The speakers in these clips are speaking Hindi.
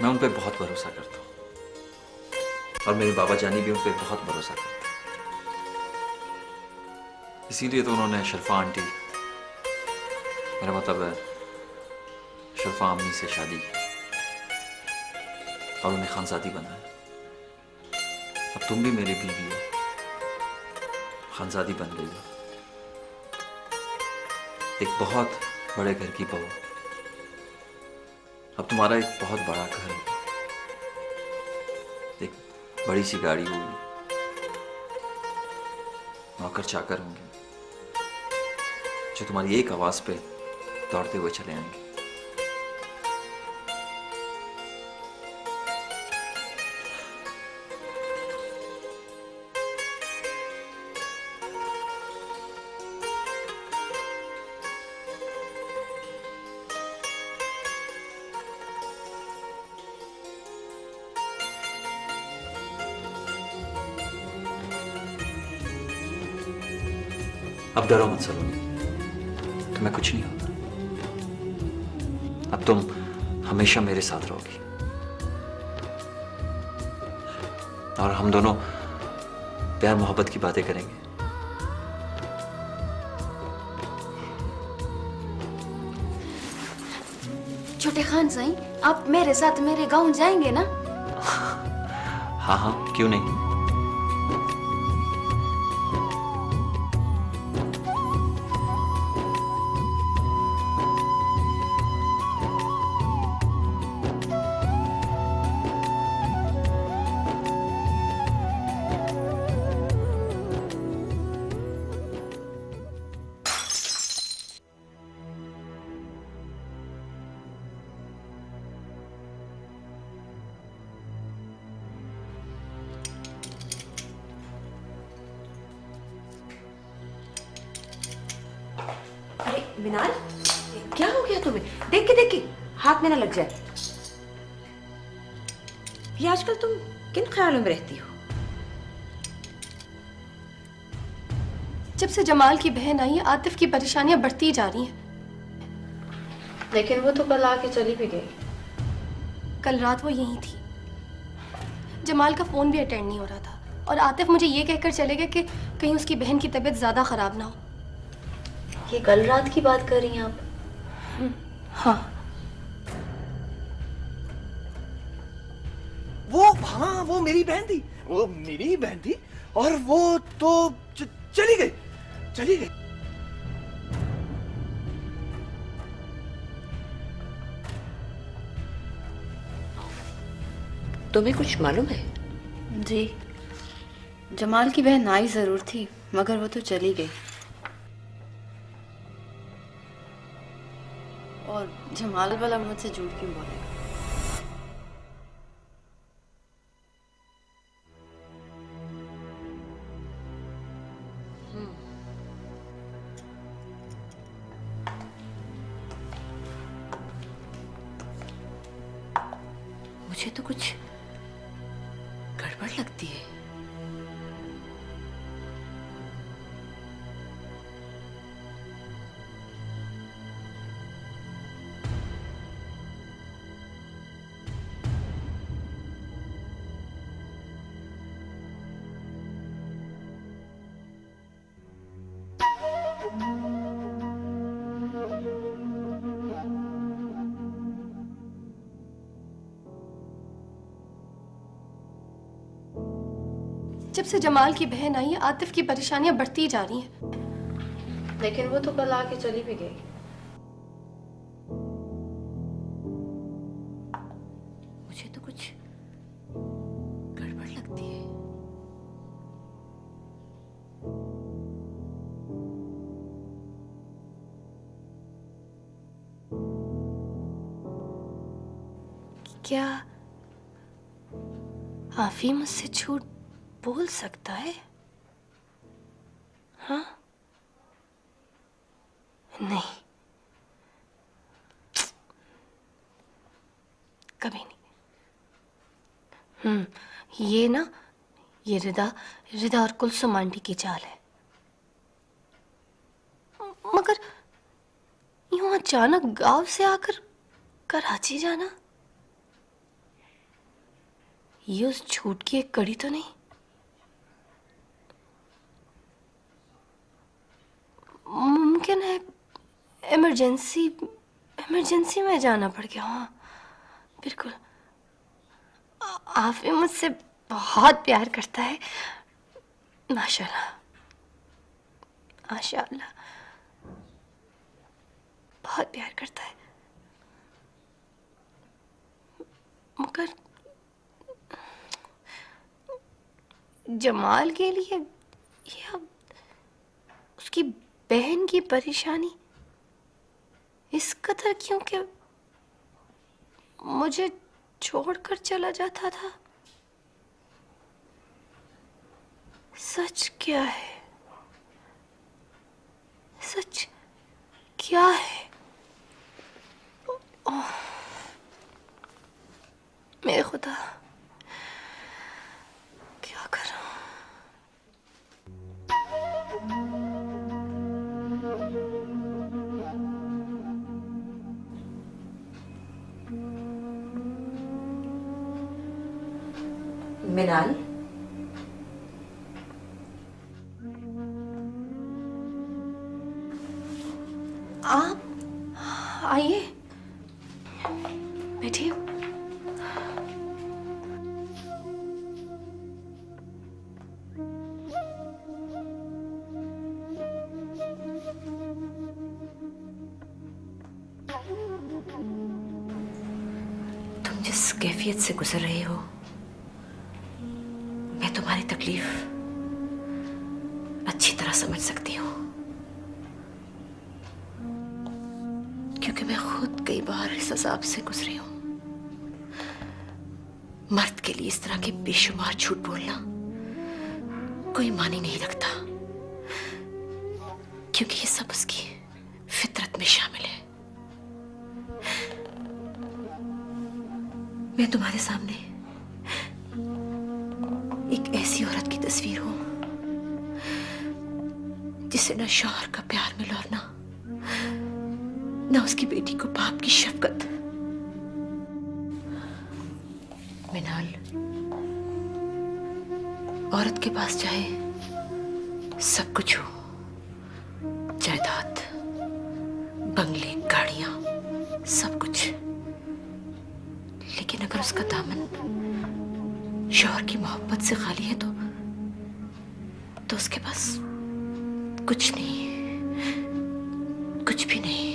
मैं उन पे बहुत भरोसा करता हूँ और मेरे बाबा जानी भी उन पे बहुत भरोसा करते हैं। इसीलिए तो उन्होंने शर्फा आंटी, मेरा मतलब है शर्फा अम्मी से शादी की और उन्हें खानजादी बनाया। अब तुम भी मेरी बीवी हो, खानजादी बन गई हो, एक बहुत बड़े घर की बहू। अब तुम्हारा एक बहुत बड़ा घर होगा, एक बड़ी सी गाड़ी होगी, नौकर चाकर होंगे जो तुम्हारी एक आवाज पे दौड़ते हुए चले आएंगे। अब डरो मत सलोनी, तुम्हें कुछ नहीं होगा। अब तुम हमेशा मेरे साथ रहोगी और हम दोनों प्यार मोहब्बत की बातें करेंगे। छोटे खान साईं, आप मेरे साथ मेरे गांव जाएंगे ना? हाँ हाँ, क्यों नहीं। अरे मिनाल, क्या हो गया तुम्हें? देख के हाथ में ना लग जाए। ये आजकल तुम किन ख्यालों में रहती हो? जब से जमाल की बहन आई है, आतिफ की परेशानियां बढ़ती जा रही हैं। लेकिन वो तो कल आके चली भी गई। कल रात वो यहीं थी, जमाल का फोन भी अटेंड नहीं हो रहा था और आतिफ मुझे ये कहकर चले गए कि कहीं उसकी बहन की तबीयत ज्यादा खराब ना हो। ये कल रात की बात कर रही हैं आप? हाँ। हाँ, वो मेरी बहन थी, वो मेरी बहन थी और वो तो चली गई। तुम्हें कुछ मालूम है? जी, जमाल की बहन आई जरूर थी मगर वो तो चली गई। और जमाल वाला मुझसे झूठ क्यों बोलेगा? मुझे तो कुछ गड़बड़ लगती है। जब से जमाल की बहन आई है, आतिफ की परेशानियां बढ़ती जा रही हैं। लेकिन वो तो कल आके चली भी गई। मुझे तो कुछ गड़बड़ लगती है। क्या आफी मुझसे झूठ बोल सकता है? हाँ? नहीं, कभी नहीं। ये रिदा और कुलसुम आंटी की चाल है। मगर यूं अचानक गांव से आकर कराची जाना, ये उस झूठ की एक कड़ी तो नहीं? मुमकिन है इमरजेंसी इमरजेंसी में जाना पड़ गया। हाँ बिल्कुल। आफी मुझसे बहुत प्यार करता है, माशाल्लाह माशाल्लाह, बहुत प्यार करता है। मगर जमाल के लिए ये अब उसकी बहन की परेशानी इस कदर क्यों कि मुझे छोड़कर चला जाता था। सच क्या है? सच क्या है? ओह, मेरे खुदा, क्या करूं? मिनाल, आप आइए, बैठिए। तुम जिस कैफियत से गुजर रही हो, मैं तुम्हारी तकलीफ अच्छी तरह समझ सकती हूँ, क्योंकि मैं खुद कई बार इस अजाब से गुजरी हूँ। मर्द के लिए इस तरह के बेशुमार झूठ बोलना कोई मानी नहीं रखता, क्योंकि ये सब उसकी फितरत में शामिल है। मैं तुम्हारे सामने एक ऐसी औरत की तस्वीर हूं जिसे न शौहर का प्यार मिला और न उसकी बेटी को बाप की शफकत। मिनाल, औरत के पास चाहे सब कुछ हो, जायदाद, बंगले, गाड़ियां, सब कुछ, लेकिन अगर उसका दामन शौहर की मोहब्बत से खाली है तो उसके पास कुछ नहीं, कुछ भी नहीं।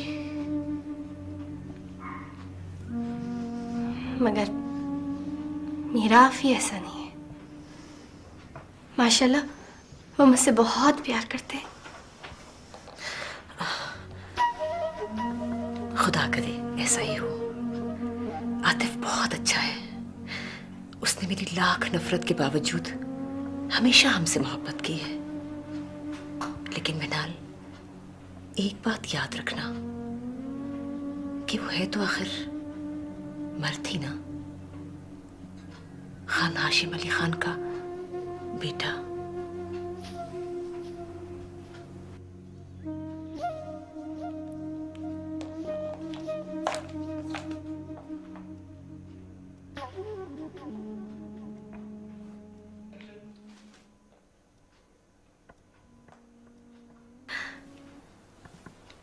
मगर मेरा आफी ऐसा नहीं है। माशाल्लाह, वो मुझसे बहुत प्यार करते हैं। खुदा करे ऐसा ही हो। आतिफ बहुत अच्छा है। उसने मेरी लाख नफरत के बावजूद हमेशा हमसे मोहब्बत की है। लेकिन मिनाल, एक बात याद रखना कि वो है तो आखिर मर्द ही ना, खान हाशिम अली खान का बेटा।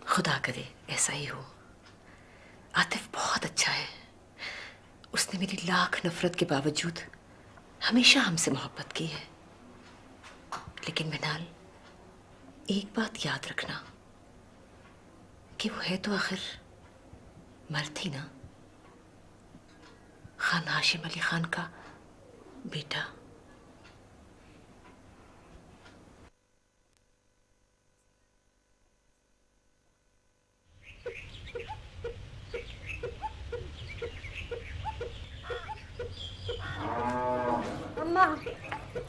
खुदा करे ऐसा ही हो। आतिफ बहुत अच्छा है। उसने मेरी लाख नफरत के बावजूद हमेशा हमसे मोहब्बत की है। लेकिन मिनाल, एक बात याद रखना कि वो है तो आखिर मर्द ही ना, खान हाशिम अली खान का बेटा। अम्मा,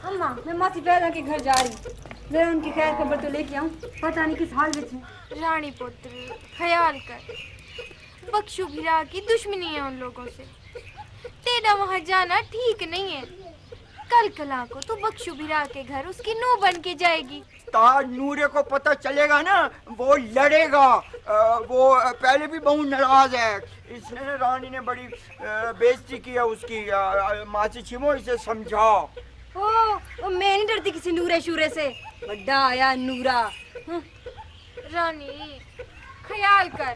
अम्मा, मैं मासी पैदा के घर जा रही हूँ। मैं उनकी खैर खबर तो लेके आऊँ, पता नहीं किस हाल में है। रानी पुत्र, ख्याल कर, बख्शू भिरा की दुश्मनी है उन लोगों से। तेरा वहां जाना ठीक नहीं है। कल कला को तू बख्शू बिरा के घर उसकी नूह बन के जाएगी। ताज नूरे को पता चलेगा ना वो लड़ेगा। वो पहले भी बहुत नाराज है। इसने रानी ने बड़ी बेइज्जती की है उसकी। मासी छिमो इसे समझा। ओ मैं नहीं डरती किसी नूरे शूरे से। बड्डा आया नूरा। रानी ख्याल कर,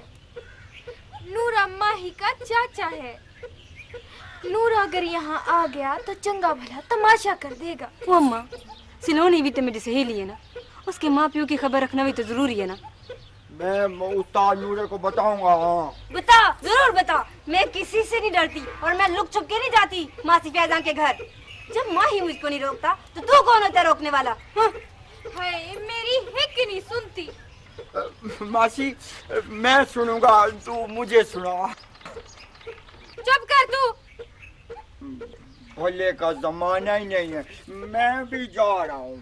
नूरा माही का चाचा है। नूरा अगर यहाँ आ गया तो चंगा भला तमाशा कर देगा। ओ अम्मा, सिलोनी भी तो मेरी सहेली है ना, उसके माँ प्यो की खबर रखना भी तो जरूरी है ना। मैं उस्ताद नूरे को बताऊंगा। हाँ बता, जरूर बता। मैं किसी से नहीं डरती और मैं लुक छुप के नहीं जाती मासी फैजान के घर। जब माँ ही मुझको नहीं रोकता तो तू कौन होता है रोकने वाला? हाँ? हाय मेरी हिक नहीं सुनती। मासी मैं सुनूंगा, तू मुझे सुना। चुप कर तू। भोले का जमाना ही नहीं है। मैं भी जा रहा हूँ।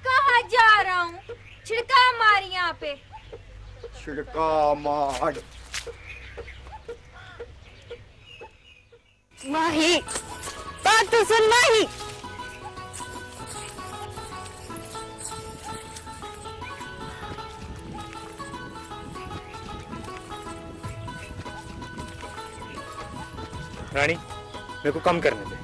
कहाँ जा रहा हूँ? छिड़का मार यहाँ पे। छिड़का मार। माही, बात तो सुन माही। रानी मेरे को कम करने दे।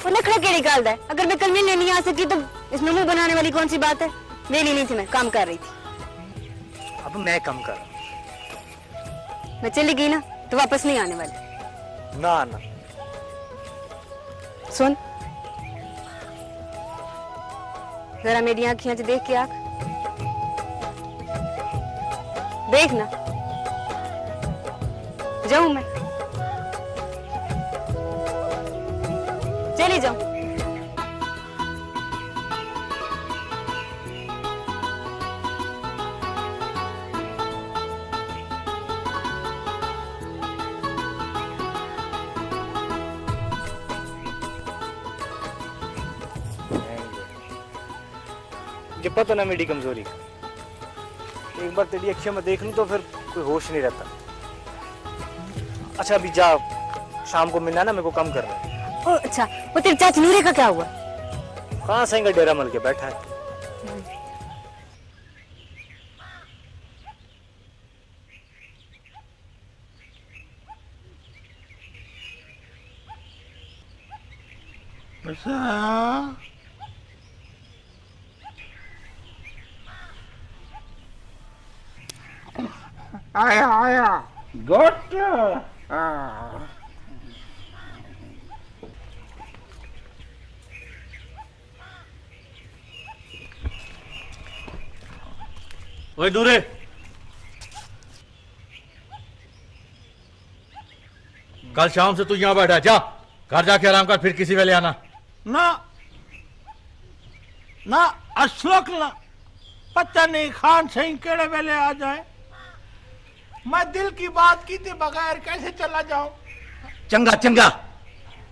वो नखरा के निकालता है। अगर मैं कल मिलने नहीं आ सकी तो इसमें मुंह बनाने वाली कौन सी बात है? वेली नहीं थी, मैं काम कर रही थी। अब मैं कम कर रहा हूँ। मैं चली गई ना तो वापस नहीं आने वाली। ना आना। सुन जरा मेरी आंखियां से देख के आंख देख ना। जाऊं मैं? चली जाऊं? मुझे पता ना मेरी कमजोरी का। एक बार तेरी अखियों में देख लूं तो फिर कोई होश नहीं रहता। अच्छा अभी जा, शाम को मिलना ना, मेरे को कम कर रहा है। ओ अच्छा, वो तेरे चाचा नूरे का क्या हुआ? कहाँ से डेरा मल के बैठा है। आया आया गुड। ओए दूरे, कल शाम से तू यहाँ बैठा है, जा घर जाके आराम कर, फिर किसी वेले आना। ना ना अशोक ना, पता नहीं खान सिंह केड़े वेले आ जाए। मैं दिल की बात की थी बगैर कैसे चला जाऊं? चंगा चंगा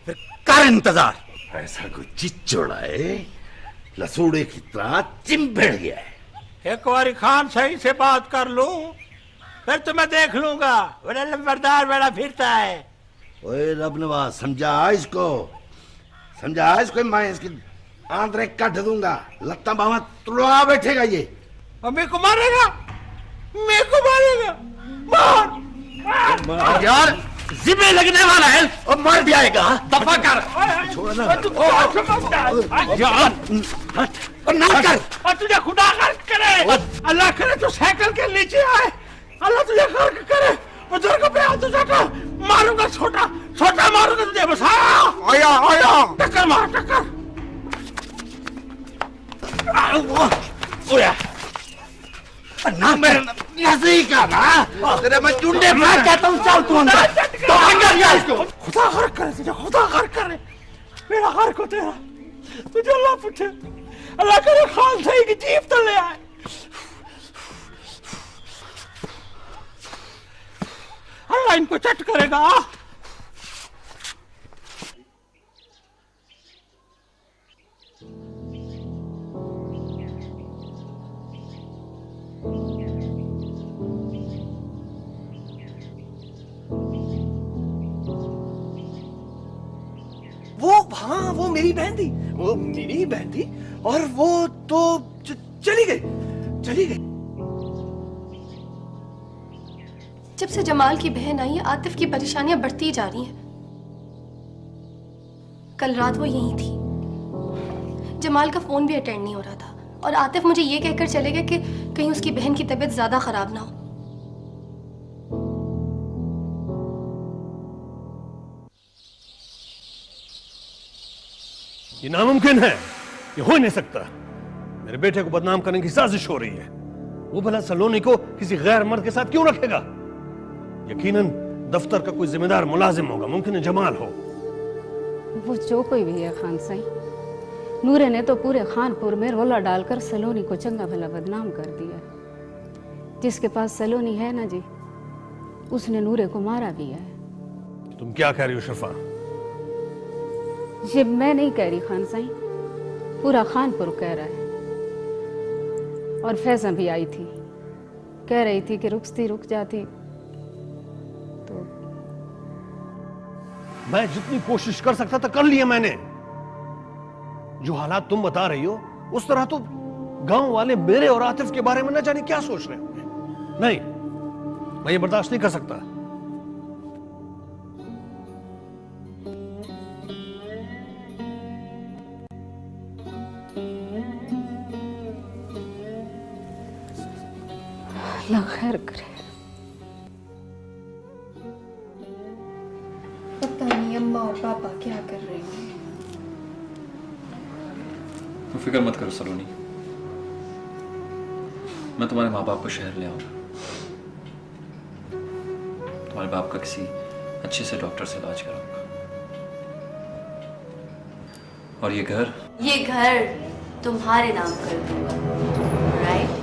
फिर कर इंतजार। ऐसा कोई चिचोड़ा है, लसूड़े की तरह चिंबड़ गया है। एक बारी खान सही से बात कर लूं फिर तो मैं देख लूंगा। बड़ा लंबरदार बड़ा फिरता है। ओए रब नवाज समझा इसको, समझा इसको। मैं इसकी आंतरे काट दूंगा, लत्ता बावा तुड़वा बैठेगा ये। और मेरे को मारेगा, मेरे को मारेगा। मार यार जिम्मे लगने वाला है और मर भी आएगा। दफा कर, छोड़ना यार, और ना कर। और तुझे खुदा गर्क करे, अल्लाह करे तो साइकिल के नीचे आए। अल्लाह तुझे गर्क करे, बुजुर्ग पे हाथ उठाकर मारूंगा। छोटा छोटा मारूंगा तुझे। बस आया आया, टक्कर मार टक्कर। ना मेरे नजदीक का ना तेरे मैं चुंडे मैं कहता हूँ चल तू अंदर तो अंदर जा इसको। खुदा गर्क करे तुझे, खुदा गर्क करे। मेरा गर्क हो तेरा, तुझे अल्लाह पूछे। अल्लाह करे खान सही की जीप तो ले आए। अल्लाह इनको चट करेगा। वो हाँ वो मेरी बहन थी, वो मेरी बहन थी, और वो तो चली गई। जब से जमाल की बहन आई है आतिफ की परेशानियां बढ़ती जा रही हैं। कल रात वो यहीं थी, जमाल का फोन भी अटेंड नहीं हो रहा था, और आतिफ मुझे ये कहकर चले गए कि कहीं उसकी बहन की तबीयत ज्यादा खराब ना हो। ये नामुमकिन है, ये हो ही नहीं सकता। मेरे बेटे को बदनाम करने की साजिश हो रही है। वो भला सलोनी को किसी गैर मर्द के साथ क्यों रखेगा? यकीनन दफ्तर का कोई जिम्मेदार मुलाजिम होगा, मुमकिन है जमाल हो। वो जो कोई भी है खान साईं, नूरे ने तो पूरे खानपुर में रोला डालकर सलोनी को चंगा भला बदनाम कर दिया। जिसके पास सलोनी है ना जी, उसने नूरे को मारा भी है। तुम क्या कह रही हो शफा? ये मैं नहीं कह रही खान साईं, पूरा खानपुर कह रहा है। और फैजा भी आई थी, कह रही थी कि रुक जाती तो। मैं जितनी कोशिश कर सकता था कर लिया मैंने। जो हालात तुम बता रही हो उस तरह तो गांव वाले मेरे और आतिफ के बारे में न जाने क्या सोच रहे होंगे। नहीं, मैं ये बर्दाश्त नहीं कर सकता। अल्लाह खैर करे। पता नहीं अम्मा और पापा क्या कर रहे हैं। तो फिक्र मत करो सलोनी, मैं तुम्हारे माँ बाप को शहर ले आऊंगा। तुम्हारे बाप का किसी अच्छे से डॉक्टर से इलाज कराऊंगा। और ये घर तुम्हारे नाम कर दूंगा, राइट?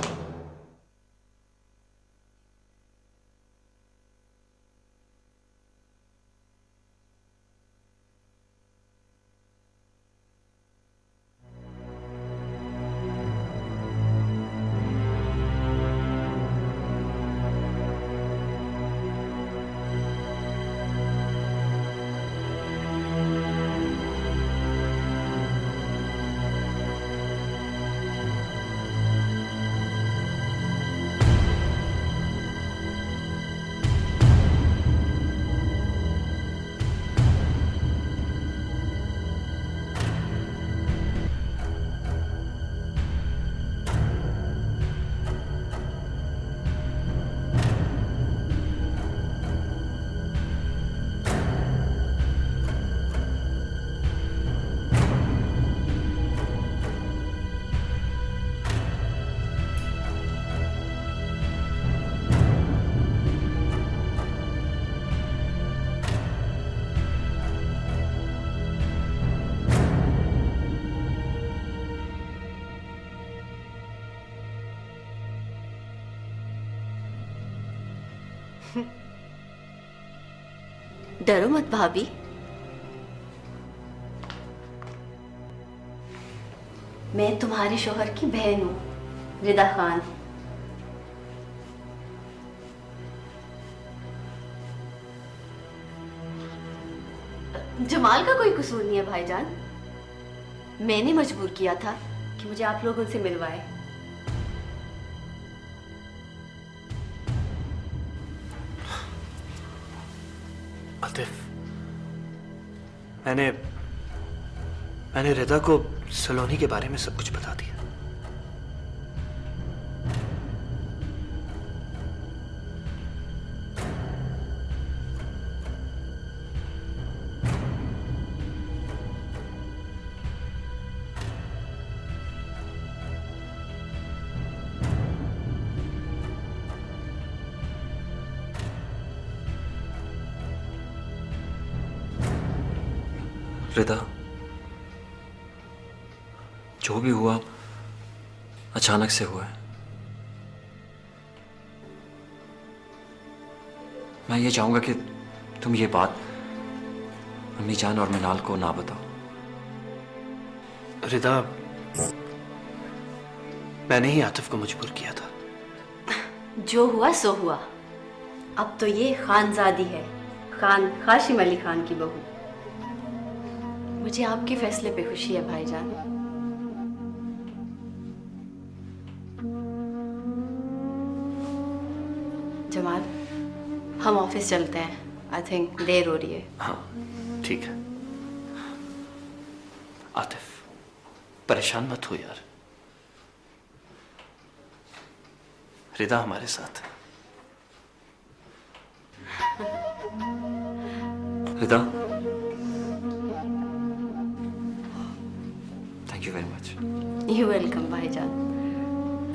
डरो मत भाभी, मैं तुम्हारे शोहर की बहन हूं, रिदा खान। जमाल का कोई कसूर नहीं है भाईजान, मैंने मजबूर किया था कि मुझे आप लोग उनसे मिलवाए। आतिफ, मैंने रिदा को सलोनी के बारे में सब कुछ बता दिया। रिदा, जो भी हुआ अचानक से हुआ है। मैं ये चाहूंगा कि तुम ये बात अम्मी जान और मिनाल को ना बताओ। रिदा, मैंने ही आतिफ को मजबूर किया था। जो हुआ सो हुआ। अब तो ये खानजादी है, खान हाशिम अली खान की बहू। मुझे आपके फैसले पे खुशी है भाईजान। जमाल, हम ऑफिस चलते हैं। आई थिंक देर हो रही है। हाँ ठीक है। आतिफ परेशान मत हो यार, रिदा हमारे साथ है। Rida, thank you very much. You welcome भाईजान।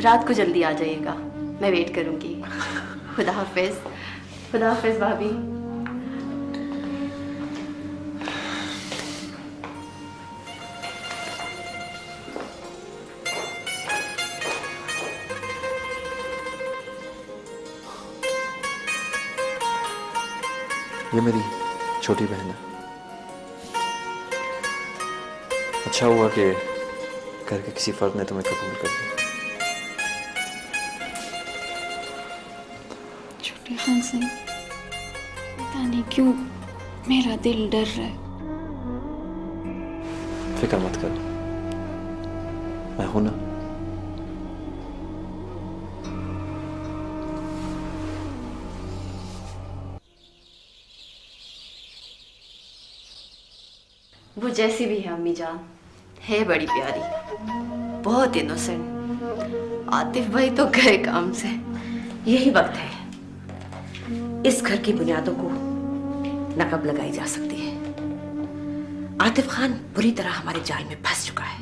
रात को जल्दी आ जाइएगा, मैं वेट करूंगी। खुदा हाफिज। खुदा हाफिज भाभी। ये मेरी छोटी बहन है। अच्छा हुआ कि घर के किसी फर्द ने तुम्हें कबूल कर लिया। छोटे खान सिंह, पता नहीं क्यों मेरा दिल डर रहा है। फिक्र मत कर, मैं हूं ना। वो जैसी भी है अम्मी जान, है बड़ी प्यारी, बहुत इनोसेंट। आतिफ भाई तो गए काम से। यही वक्त है इस घर की बुनियादों को नकब लगाई जा सकती है। आतिफ खान बुरी तरह हमारे जाल में फंस चुका है।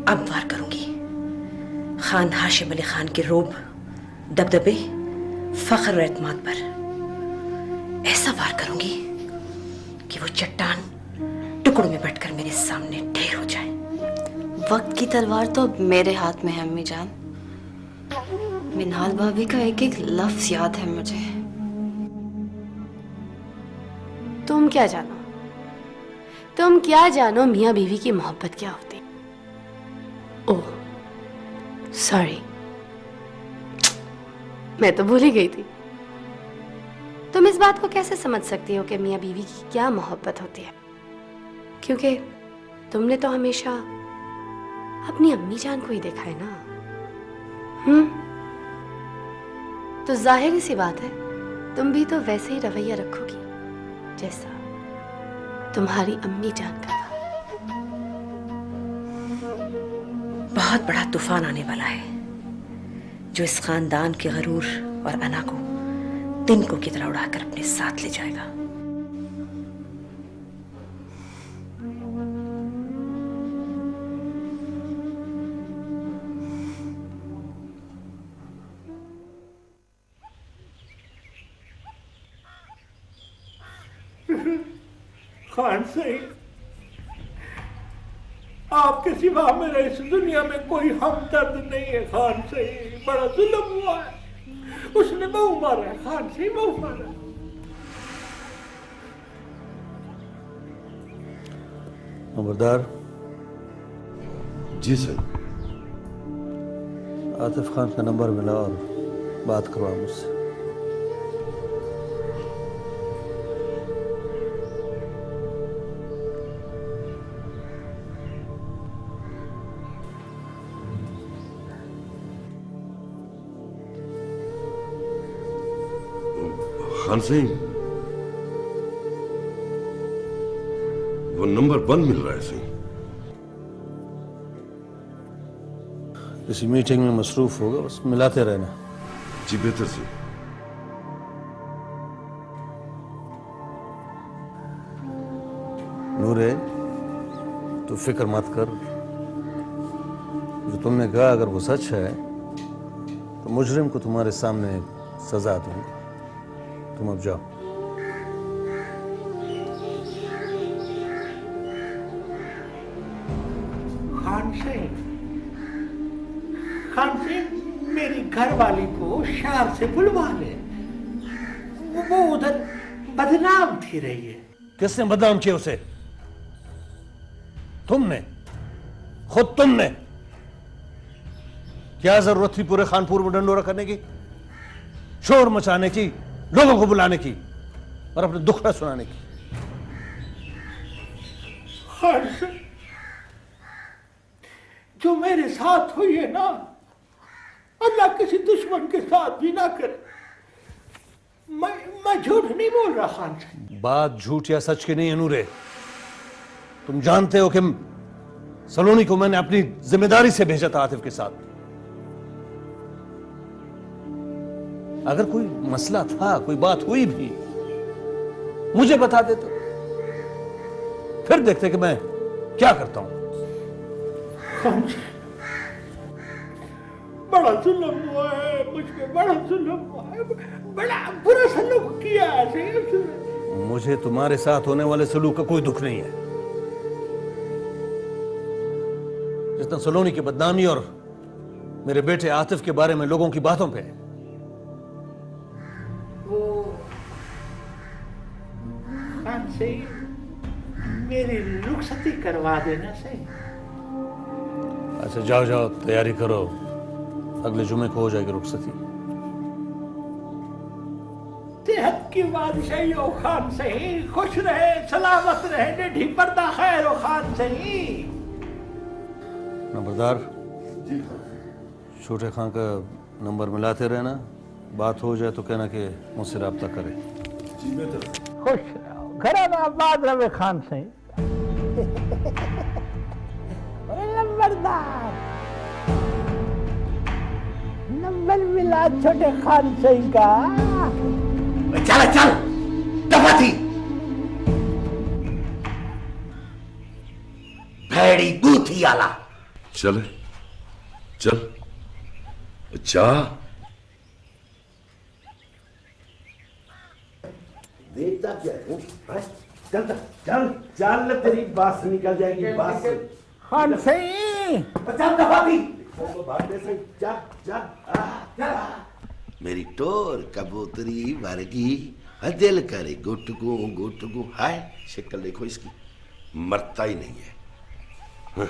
अब वार करूंगी खान हाशिम अली खान के रोब, दबदबे, फख्र और एतमाद पर। ऐसा वार करूंगी कि वो चट्टान टुकड़ों में बटकर मेरे सामने ढेर हो जाए। वक्त की तलवार तो अब मेरे हाथ में है अम्मी जान। मिनाल भाभी का एक एक लफ्ज याद है मुझे। तुम क्या जानो, तुम क्या जानो मियाँ बीवी की मोहब्बत क्या होती। ओह सॉरी, मैं तो भूल ही गई थी। तुम इस बात को कैसे समझ सकती हो कि मियाँ बीवी की क्या मोहब्बत होती है? क्योंकि तुमने तो हमेशा अपनी अम्मी जान को ही देखा है ना। तो जाहिर सी बात है तुम भी तो वैसे ही रवैया रखोगी जैसा तुम्हारी अम्मी जान का था। बहुत बड़ा तूफान आने वाला है जो इस खानदान के गरूर और अना को तिनकों की तरह उड़ाकर अपने साथ ले जाएगा। खान सिंह, आपके सिवा मेरे इस दुनिया में कोई हमदर्द नहीं है। खान सिंह, बड़ा जुल्म हुआ है। उसने बहू मारा है। खान सिंह, बहू मारा। नंबरदार जी सर। आतिफ खान का नंबर मिला और बात करवा मुझसे। खान सिंह, वो नंबर बंद मिल रहा है सिंह। किसी मीटिंग में मसरूफ होगा, बस मिलाते रहना। जी बेहतर सिंह। नूरे, तू फिक्र मत कर। जो तुमने कहा अगर वो सच है तो मुजरिम को तुम्हारे सामने सजा दूंगा। तुम अब जाओ। खान सिंह, मेरी घरवाली को शहर से बुलवा ले। वो उधर बदनाम थी रही है। किसने बदनाम किया उसे? तुमने, खुद तुमने। क्या जरूरत थी पूरे खानपुर में डंडोरा करने की, शोर मचाने की, लोगों को बुलाने की और अपने दुखड़ा सुनाने की? हर्ष, जो मेरे साथ हुई है ना, अल्लाह किसी दुश्मन के साथ भी ना करे। मैं झूठ नहीं बोल रहा खान साहब। बात झूठ या सच की नहीं है नूरे। तुम जानते हो कि सलोनी को मैंने अपनी जिम्मेदारी से भेजा था आतिफ के साथ। अगर कोई मसला था, कोई बात हुई भी, मुझे बता दे तो फिर देखते कि मैं क्या करता हूं। बड़ा जुल्म हुआ है मुझ पे, बड़ा जुल्म हुआ है, बड़ा बुरा सलूक किया है। मुझे तुम्हारे साथ होने वाले सलूक का कोई दुख नहीं है, जितना सलोनी की बदनामी और मेरे बेटे आतिफ के बारे में लोगों की बातों पे है। वो खान से मेरी रुखसती करवा देना सही। अच्छा जाओ जाओ, तैयारी करो, अगले जुमे को हो जाएगी रुखसती। सेहत की बादशाही हो खान सही, खुश रहे, सलामत रहे, निढी पर्दा खैर हो खान सही। नंबरदार, छोटे खां का नंबर मिलाते रहना, बात हो जाए तो कहना कि मुझसे रब्ता करे। खुश रहो, घराना आबाद रहे खान सही। नंबरदार, नंबर मिला छोटे खान सही का। चल चल, दफा थी भैड़ी बूथी आला। चल चल जा। देखता क्या हूँ? चल चल चल, तेरी बात निकल जाएगी। बात खान सही चल, दफा थी चल चल। मेरी टोर कबूतरी वर्गी दिल करे गुटगू हाय। शक्ल देखो इसकी, मरता ही नहीं है। हाँ।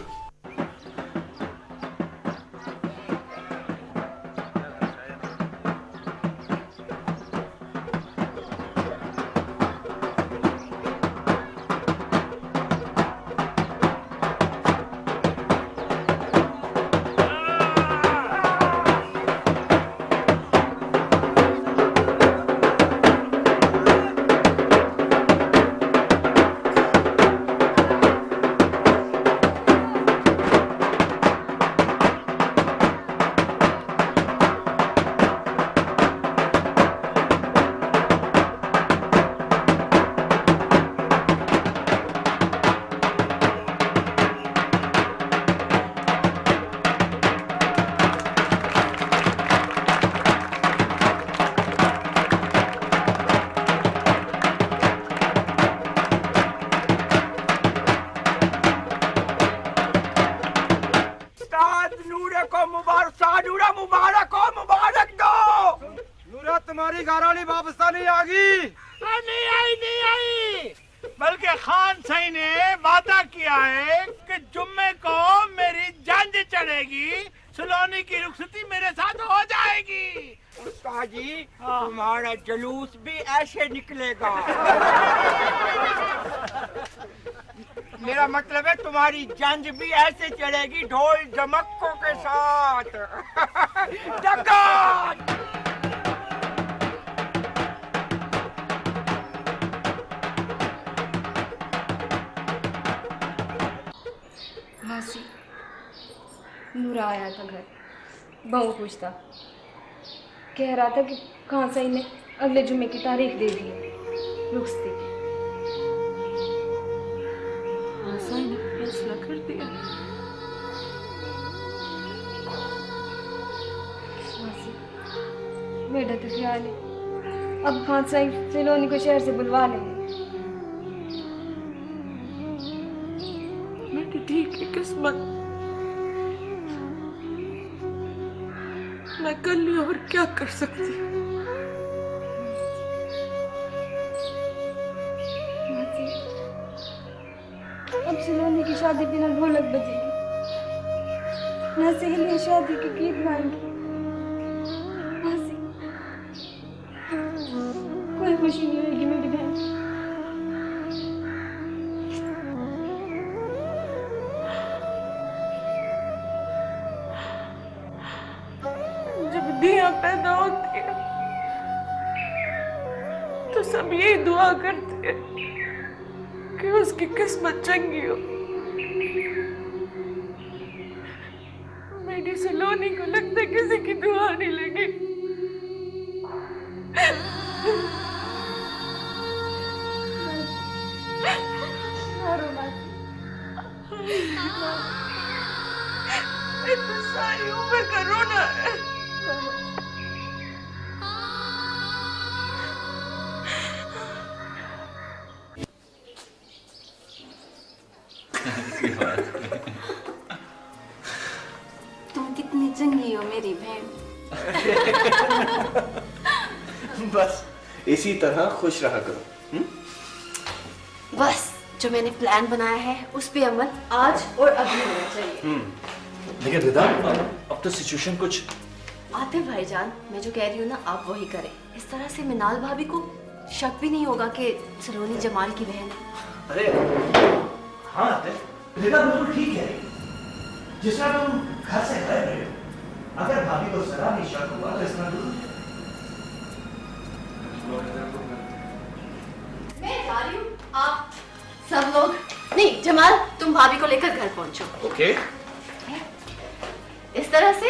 मुबारक दो। नूरा, तुम्हारी घरवाली वापस नहीं आ गई? नहीं आई, बल्कि खान सही ने वादा किया है कि जुम्मे को मेरी जंज चढ़ेगी, सलोनी की रुखसती मेरे साथ हो जाएगी। उस्ताद जी, तुम्हारा जुलूस भी ऐसे निकलेगा। मेरा मतलब है तुम्हारी जंज भी ऐसे चलेगी, ढोल जमक्कों के साथ। मासी, नूरा आया था घर, बहू पूछता, कह रहा था कि खान साई ने अगले जुम्मे की तारीख दे दी है रुखसती की। खान साई ने फैसला कर दिया। मासी, मेरा तो ख्याल है अब खान साई सलोनी को शहर से बुलवा लेंगे। मेरी ठीक है किस्मत, मैं कर ली और क्या कर सकती हूँ। अब सलोनी की शादी बिना ढोलक बजेगी, ना सहेलियां शादी के गीत गाएंगी। मासी, कोई खुशी नहीं होगी मेरी बहन। यहाँ पैदा होती है तो सब यही दुआ करते हैं कि उसकी किस्मत चंगी हो। मेरी सलोनी को लगता है किसी की दुआ नहीं लगी। इतनी सारी उम्र का रोना है। तुम कितनी चंगी हो मेरी बहन। बस इसी तरह खुश रहा करो। बस जो मैंने प्लान बनाया है उस पे अमल आज और अभी होना चाहिए। लेकिन रिदा, अब तो सिचुएशन कुछ आतिफ भाईजान, मैं जो कह रही हूँ ना आप वही करें। इस तरह से मिनाल भाभी को शक भी नहीं होगा कि सलोनी जमाल की बहन है। अरे हाँ रिदा बिल्कुल ठीक है। जिस तरह तुम घर से गए रहे हो, अगर भाभी को जरा भी शक हुआ तो इसमें मैं जा रही हूँ, आप सब लोग नहीं, जमाल तुम भाभी को लेकर घर पहुंचो। ओके। इस तरह से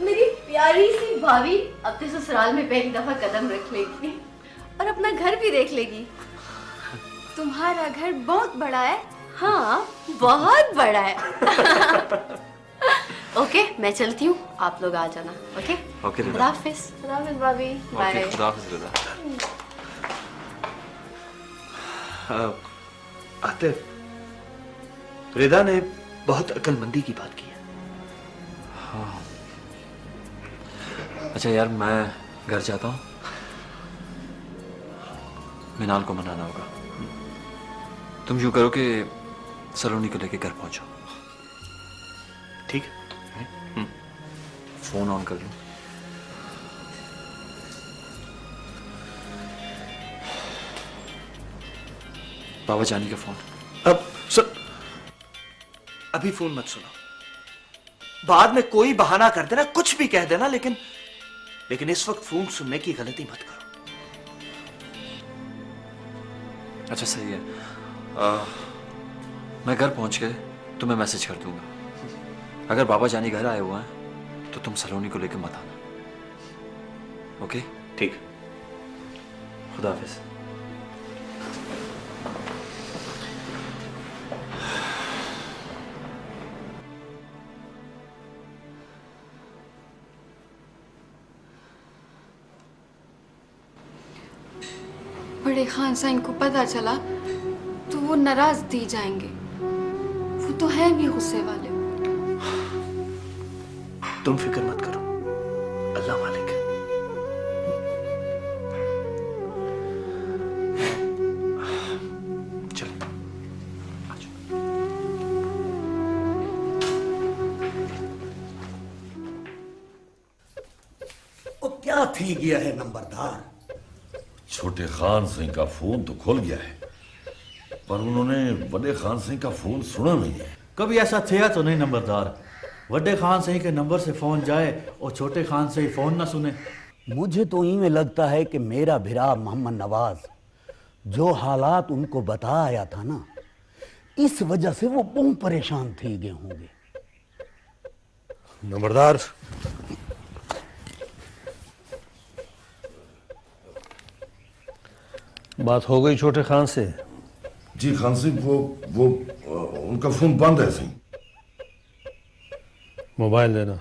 मेरी प्यारी सी भाभी अपने ससुराल में पहली दफा कदम रख लेगी और अपना घर भी देख लेगी। तुम्हारा घर बहुत बड़ा है। हाँ बहुत बड़ा है। ओके मैं चलती हूँ, आप लोग आ जाना। ओके ओके खुदा हाफिज। खुदा हाफिज भाभी। बाय। खुदा हाफिज रिदा। आतिफ, रिदा ने बहुत अक्लमंदी की बात की है। हाँ। अच्छा यार मैं घर जाता हूँ, मिनाल को मनाना होगा। तुम यूं करो कि सलोनी को लेके घर पहुंचो। ठीक है। फोन ऑन कर लो। बाबा जानी का फोन। अब सुन, अभी फोन मत सुनो। बाद में कोई बहाना कर देना, कुछ भी कह देना, लेकिन इस वक्त फोन सुनने की गलती मत करो। अच्छा सही है। मैं घर पहुंच के तुम्हें मैसेज कर दूंगा। अगर बाबा जानी घर आए हुए हैं तो तुम सलोनी को लेकर मत आना। ओके ठीक। खुदा हाफिज। बड़े खान साइन को पता चला तो वो नाराज दी जाएंगे। वो तो है भी गुस्से वाले। तुम फिक्र मत करो, अल्लाह मालिक है। चल वो क्या थी गया है नंबरदार? छोटे खान सिंह का फोन तो खुल गया है, पर उन्होंने बड़े खान सिंह का फोन सुना नहीं है। कभी ऐसा थे तो नहीं नंबरदार, बड़े खान सिंह के नंबर से फोन जाए और छोटे खान से फोन ना सुने। मुझे तो इनमें लगता है कि मेरा भिरा मोहम्मद नवाज जो हालात उनको बता आया था ना, इस वजह से वो बहुत परेशान थी गए होंगे। नंबरदार, बात हो गई छोटे खान से? जी खान सिंह, वो उनका फोन बंद है सही। मोबाइल देना।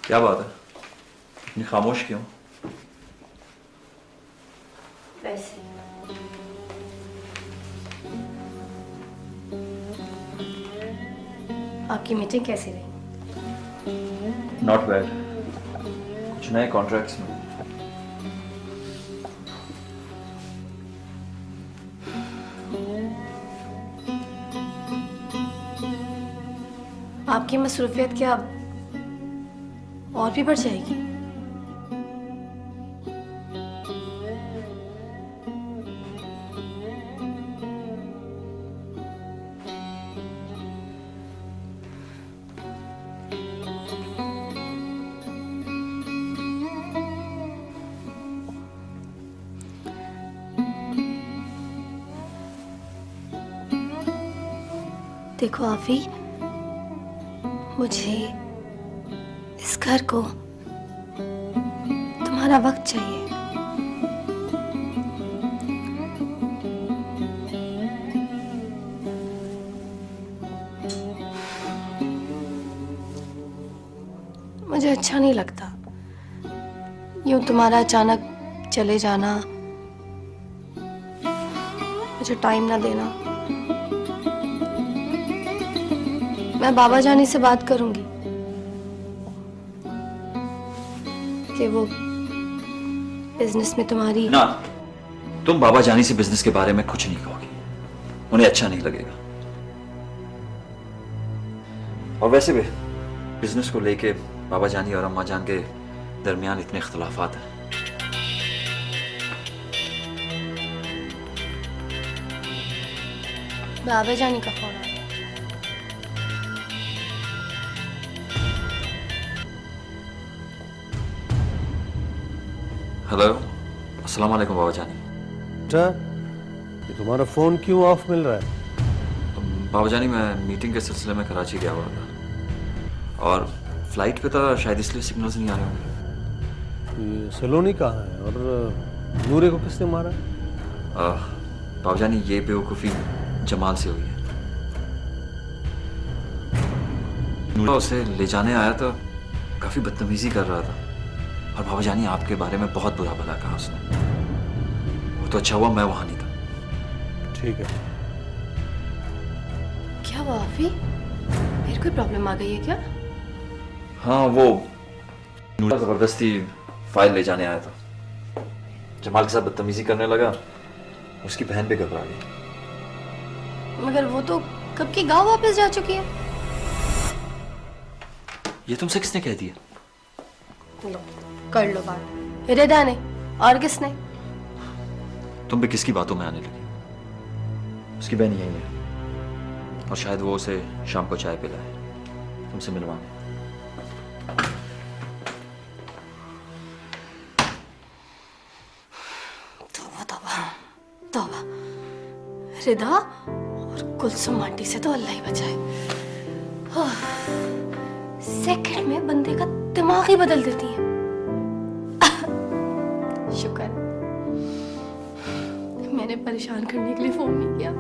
क्या बात है, इतनी खामोश क्यों? वैसे आपकी मीटिंग कैसी रही? Not bad. कुछ नए कॉन्ट्रैक्ट्स में। आपकी मसरूफियत क्या और भी बढ़ जाएगी? देखो आफी, मुझे इस घर को तुम्हारा वक्त चाहिए। मुझे अच्छा नहीं लगता यूं तुम्हारा अचानक चले जाना, मुझे टाइम ना देना। मैं बाबा जानी से बात करूंगी कि वो बिजनेस में तुम्हारी। ना, तुम बाबा जानी से बिजनेस के बारे में कुछ नहीं कहोगी, उन्हें अच्छा नहीं लगेगा। और वैसे भी बिजनेस को लेके बाबा जानी और अम्मा जान के दरमियान इतने इख्तलाफात हैं। बाबा जानी का फोन आया। हेलो, अस्सलाम वालेकुम बाबा जानी। अच्छा, ये तुम्हारा फोन क्यों ऑफ मिल रहा है? बाबा जानी, मैं मीटिंग के सिलसिले में कराची गया हुआ था और फ्लाइट पे था, शायद इसलिए सिग्नल्स नहीं आ रहे होंगे। ये सलोनी कहाँ है और नूरे को किसने मारा? बाबा जानी, ये बेवकूफ़ी जमाल से हुई है। नूरा उसे ले जाने आया था, काफ़ी बदतमीजी कर रहा था और बाबा जानी आपके बारे में बहुत बुरा भला कहा उसने। वो तो अच्छा हुआ मैं वहां नहीं था। ठीक है। क्या हुआ आफी? फिर कोई प्रॉब्लम आ गई है क्या? हाँ, वो नूरा जबरदस्ती फाइल ले जाने आया था, जमाल के साथ बदतमीजी करने लगा, उसकी बहन भी घबरा गई। मगर वो तो कब की गांव वापस जा चुकी है। ये तुमसे किसने कह दिया? लो, कर लो बात। रिदा ने, और किसने? तुम भी किसकी बातों में आने लगी? उसकी बहन यही है और शायद वो उसे शाम को चाय पिलाए, तुमसे मिलवाने। तौबा तौबा तौबा। रिदा और कुलसुम आंटी से तो अल्लाह ही बचाए। सेकंड में बंदे का दिमाग ही बदल देती है। शुक्र मैंने परेशान करने के लिए फोन नहीं किया।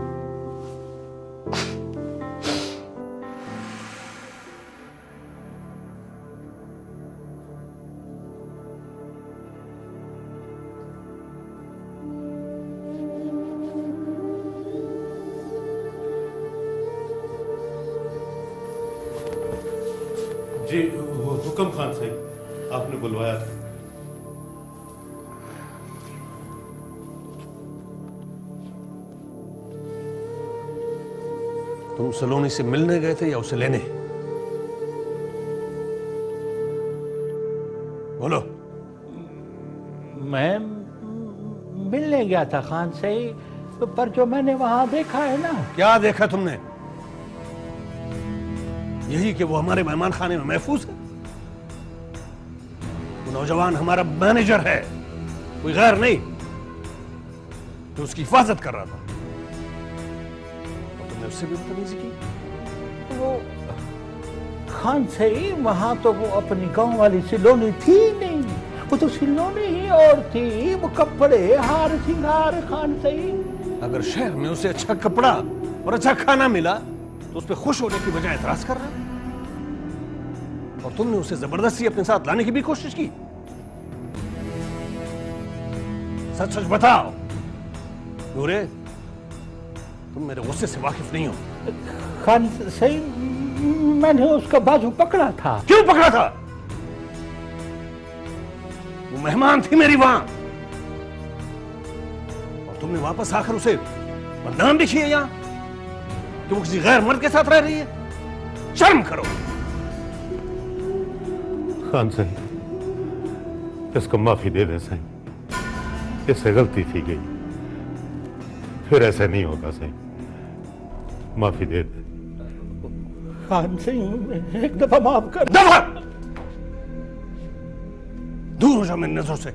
जी हुक्म खान साहब, आपने बुलवाया था। तुम सलोनी से मिलने गए थे या उसे लेने? बोलो। मैं मिलने गया था खान से, पर जो मैंने वहां देखा है ना। क्या देखा तुमने? यही कि वो हमारे मेहमान खाने में महफूज है। वो नौजवान हमारा मैनेजर है, कोई गैर नहीं, तो उसकी हिफाजत कर रहा था और तुमने उससे भी बदतमीजी की। वो खान से वहां तो वो अपनी गांव वाली सिलोनी थी नहीं, वो तो सिलोनी ही और थी। वो कपड़े हार सिंगार खान से। अगर शहर में उसे अच्छा कपड़ा और अच्छा खाना मिला तो उस पर खुश होने की बजाय एतराज कर रहा है। और तुमने उसे जबरदस्ती अपने साथ लाने की भी कोशिश की। सच सच बताओ नूरे, तुम मेरे गुस्से से वाकिफ नहीं हो। खान सही मैंने उसका बाजू पकड़ा था। क्यों पकड़ा था? वो मेहमान थी मेरी वहां, और तुमने वापस आकर उसे बदनाम भी किया यहां कि वो किसी गैर मर्द के साथ रह रही है। शर्म करो। खान साईं, इसको माफी दे दे साईं, इससे गलती थी गई, फिर ऐसा नहीं होगा साईं, माफी दे दे। खान सिंह, एक दफा माफ कर। दफा दूर हो जाओ मेरी नजरों से।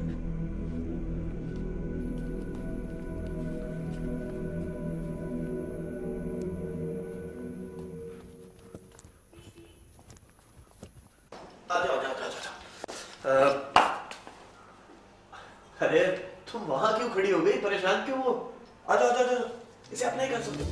अरे तुम वहां क्यों खड़ी हो गई? परेशान क्यों हो? आ जाओ, इसे आप नहीं कर सकते।